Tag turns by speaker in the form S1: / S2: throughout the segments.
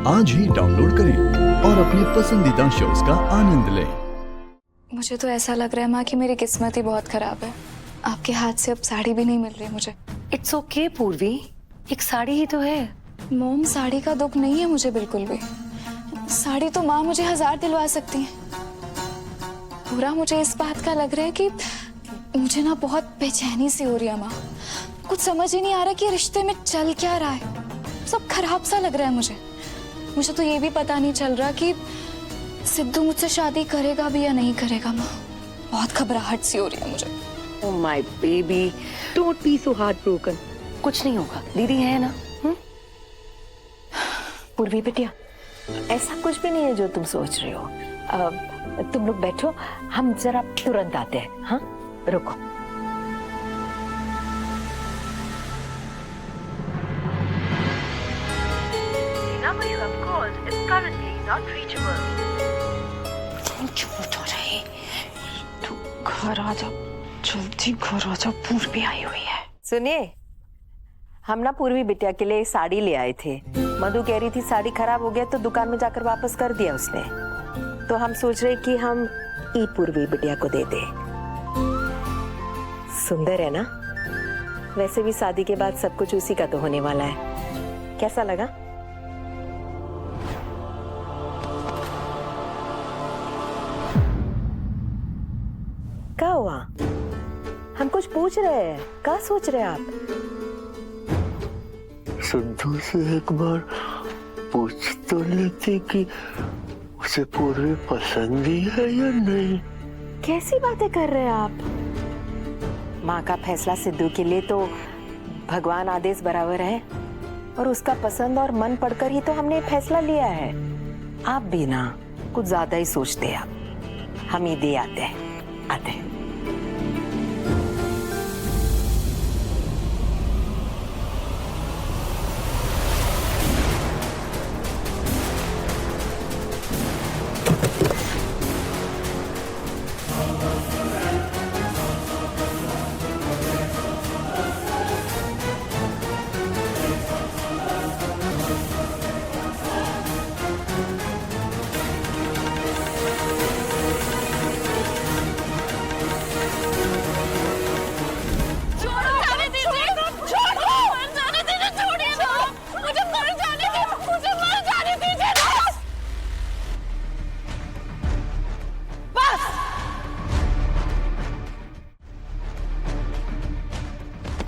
S1: आज ही डाउनलोड करें और अपने पसंदीदा शोज का आनंद लें।
S2: मुझे तो ऐसा लग रहा है माँ कि मेरी किस्मत ही बहुत खराब है। आपके हाथ से अब साड़ी भी नहीं मिल रही है मुझे।
S3: इट्स ओके पूर्वी, एक साड़ी ही तो है।
S2: मोम, साड़ी का दुख नहीं है मुझे बिल्कुल भी। साड़ी तो माँ मुझे 1000 दिलवा सकती है। पूरा मुझे इस बात का लग रहा है कि मुझे ना बहुत बेचैनी सी हो रही है माँ। कुछ समझ ही नहीं आ रहा कि रिश्ते में चल क्या रहा है। सब खराब सा लग रहा है मुझे। मुझे तो ये भी पता नहीं चल रहा कि सिद्धू मुझसे शादी करेगा भी या नहीं करेगा माँ। बहुत घबराहट सी हो रही है मुझे।
S3: Oh my baby, don't be so heart broken. कुछ नहीं होगा, दीदी है ना। पूर्वी बिटिया, ऐसा कुछ भी नहीं है जो तुम सोच रहे हो। तुम लोग बैठो, हम जरा तुरंत आते हैं। हाँ, रुको।
S2: घर आ जा, जल्दी घर आ जा, पूर्वी आई हुई है।
S3: सुनिए, हम ना पूर्वी बिटिया के लिए साड़ी ले आए थे। मधु कह रही थी साड़ी खराब हो गया तो दुकान में जाकर वापस कर दिया उसने। तो हम सोच रहे कि हम ई पूर्वी बिटिया को दे दे। सुंदर है ना? वैसे भी शादी के बाद सब कुछ उसी का तो होने वाला है। कैसा लगा? क्या हुआ? हम कुछ पूछ रहे हैं, क्या सोच रहे हैं आप?
S4: सिद्धू से एक बार पूछ तो लेते कि उसे पूर्वी पसंद ही है या नहीं।
S3: कैसी बातें कर रहे हैं आप? माँ का फैसला सिद्धू के लिए तो भगवान आदेश बराबर है, और उसका पसंद और मन पढ़कर ही तो हमने फैसला लिया है। आप भी ना कुछ ज्यादा ही सोचते हैं। आप हम ही दे आते हैं।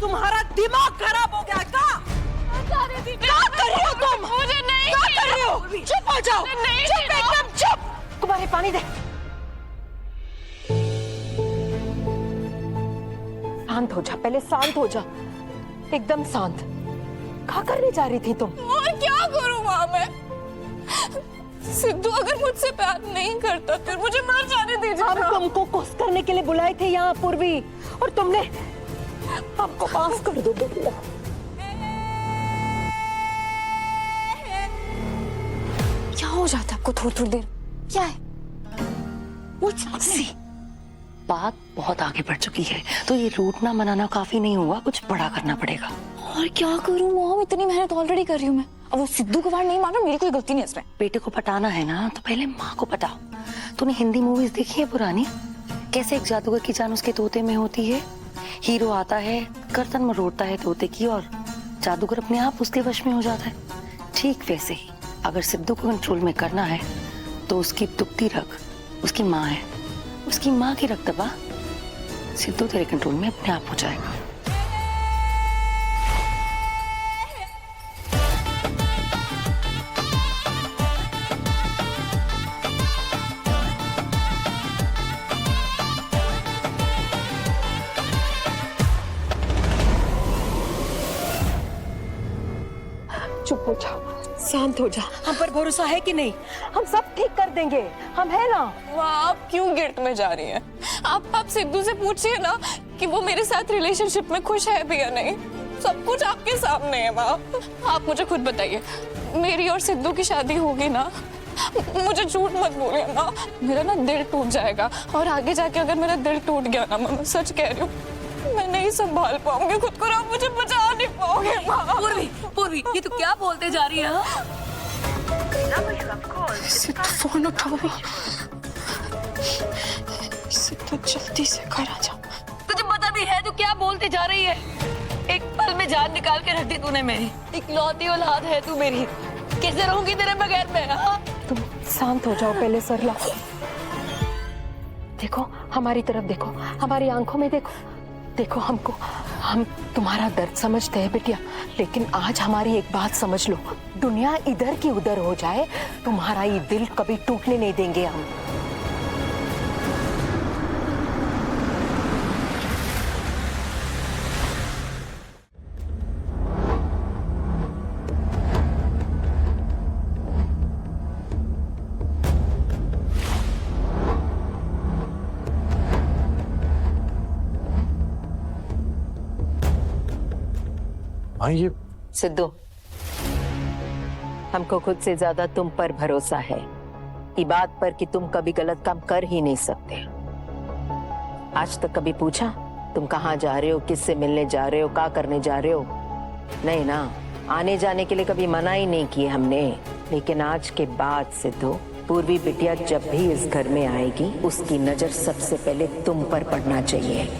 S5: तुम्हारा दिमाग खराब हो गया क्या कर रही हो तुम?
S2: मुझे नहीं,
S5: क्या कर रही हो? चुप हो जाओ, चुप, एकदम चुप।
S3: तुम्हारे पानी दे। शांत हो जा, पहले शांत हो जा, एकदम शांत। क्या करने जा रही थी तुम?
S2: और क्या करूं माँ मैं? सिद्धू अगर मुझसे प्यार नहीं करता तो मुझे मर जाने दीजिए।
S3: हम तुमको खुश करने के लिए बुलाए थे यहाँ पूर्वी, और तुमने हमको माफ कर दो बेटा।
S2: क्या हो जाता है आपको थोड़ी थोड़ी देर? क्या है?
S3: बात बहुत आगे बढ़ चुकी है, तो ये रूठना मनाना काफी नहीं हुआ, कुछ बड़ा करना पड़ेगा।
S2: और क्या करूं मॉम? इतनी मेहनत ऑलरेडी कर रही हूँ मैं। अब वो सिद्धू को बाहर नहीं मार रहा, मेरी कोई गलती नहीं है इसमें।
S3: बेटे को पटाना है ना, तो पहले माँ को पटाओ। तूने हिंदी मूवीज देखी है पुरानी? कैसे एक जादूगर की जान उसके तोते में होती है। हीरो आता है, गर्दन मरोड़ता है तोते की, और जादूगर अपने आप उसके वश में हो जाता है। ठीक वैसे ही अगर सिद्धू को कंट्रोल में करना है तो उसकी दुखती रग उसकी माँ है, उसकी माँ की रग दबा, सिद्धू तेरे कंट्रोल में अपने आप हो जाएगा। चुप हो जा, शांत हो जा। हम पर भरोसा है कि नहीं? हम सब ठीक कर देंगे, हम है ना।
S2: माँ, आप क्यों गिल्ट में जा रही हैं? आप सिद्धू से पूछिए ना कि वो मेरे साथ रिलेशनशिप में खुश है भी या नहीं। सब कुछ आपके सामने है माँ। आप मुझे खुद बताइए, मेरी और सिद्धू की शादी होगी ना? मुझे झूठ मत बोलिए माँ, मेरा ना दिल टूट जाएगा। और आगे जाके अगर मेरा दिल टूट गया ना, मैं सच कह रही हूँ, मैं नहीं संभाल पाऊंगी खुद को, आप मुझे बचा नहीं पाओगे माँ।
S5: पूर्वी, ये तो क्या बोलते जा रही है?
S2: सिद्धू फोन उठाओ। सिद्धू जल्दी से घर आ जा।
S3: तुझे पता भी है तू क्या बोलते जा रही है? एक पल में जान निकाल के रख दी तूने मेरी। इकलौती औलाद है तू मेरी, कैसे रहूंगी तेरे बगैर मैं? हाँ?
S5: तुम शांत हो जाओ पहले सरला। देखो हमारी तरफ देखो, हमारी आंखों में देखो। देखो हमको, हम तुम्हारा दर्द समझते हैं बिटिया, लेकिन आज हमारी एक बात समझ लो, दुनिया इधर की उधर हो जाए, तुम्हारा ये दिल कभी टूटने नहीं देंगे हम।
S4: ये
S5: सिद्धू, हमको खुद से ज्यादा तुम पर भरोसा है, ये बात पर कि तुम कभी गलत काम कर ही नहीं सकते। आज तक कभी पूछा तुम कहाँ जा रहे हो, किससे मिलने जा रहे हो, क्या करने जा रहे हो? नहीं ना, आने जाने के लिए कभी मना ही नहीं किए हमने। लेकिन आज के बाद सिद्धू, पूर्वी बिटिया जब भी इस घर में आएगी, उसकी नजर सबसे पहले तुम पर पड़ना चाहिए।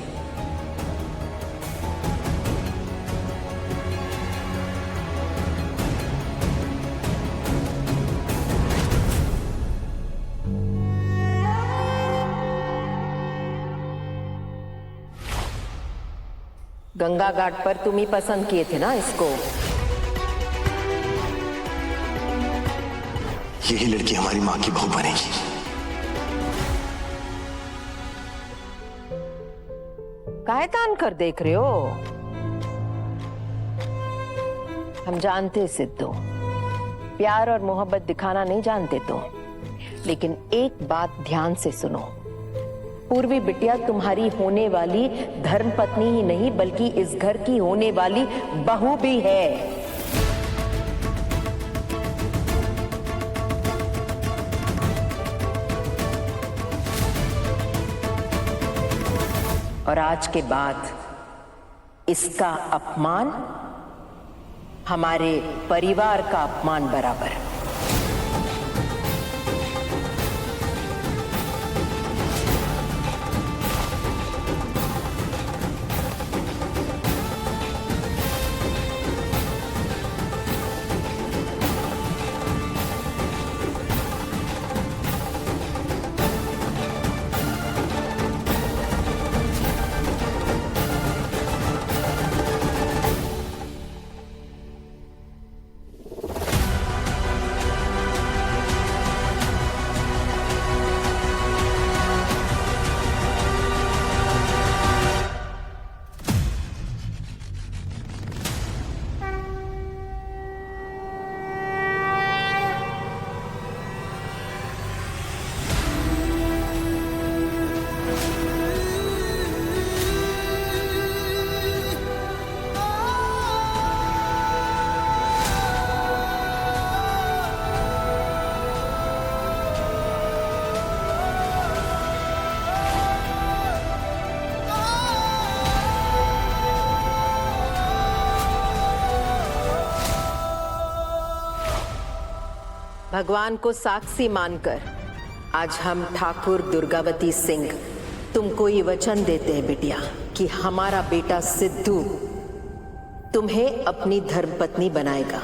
S5: गंगा घाट पर तुम ही पसंद किए थे ना इसको।
S6: यही लड़की हमारी माँ की बहू बनेगी।
S5: काहे तान कर देख रहे हो? हम जानते सिद्धू, प्यार और मोहब्बत दिखाना नहीं जानते तुम, लेकिन एक बात ध्यान से सुनो, पूर्वी बिटिया तुम्हारी होने वाली धर्मपत्नी ही नहीं, बल्कि इस घर की होने वाली बहू भी है। और आज के बाद इसका अपमान हमारे परिवार का अपमान बराबर। भगवान को साक्षी मानकर आज हम ठाकुर दुर्गावती सिंह तुमको ये वचन देते हैं बिटिया कि हमारा बेटा सिद्धू तुम्हें अपनी धर्मपत्नी बनाएगा।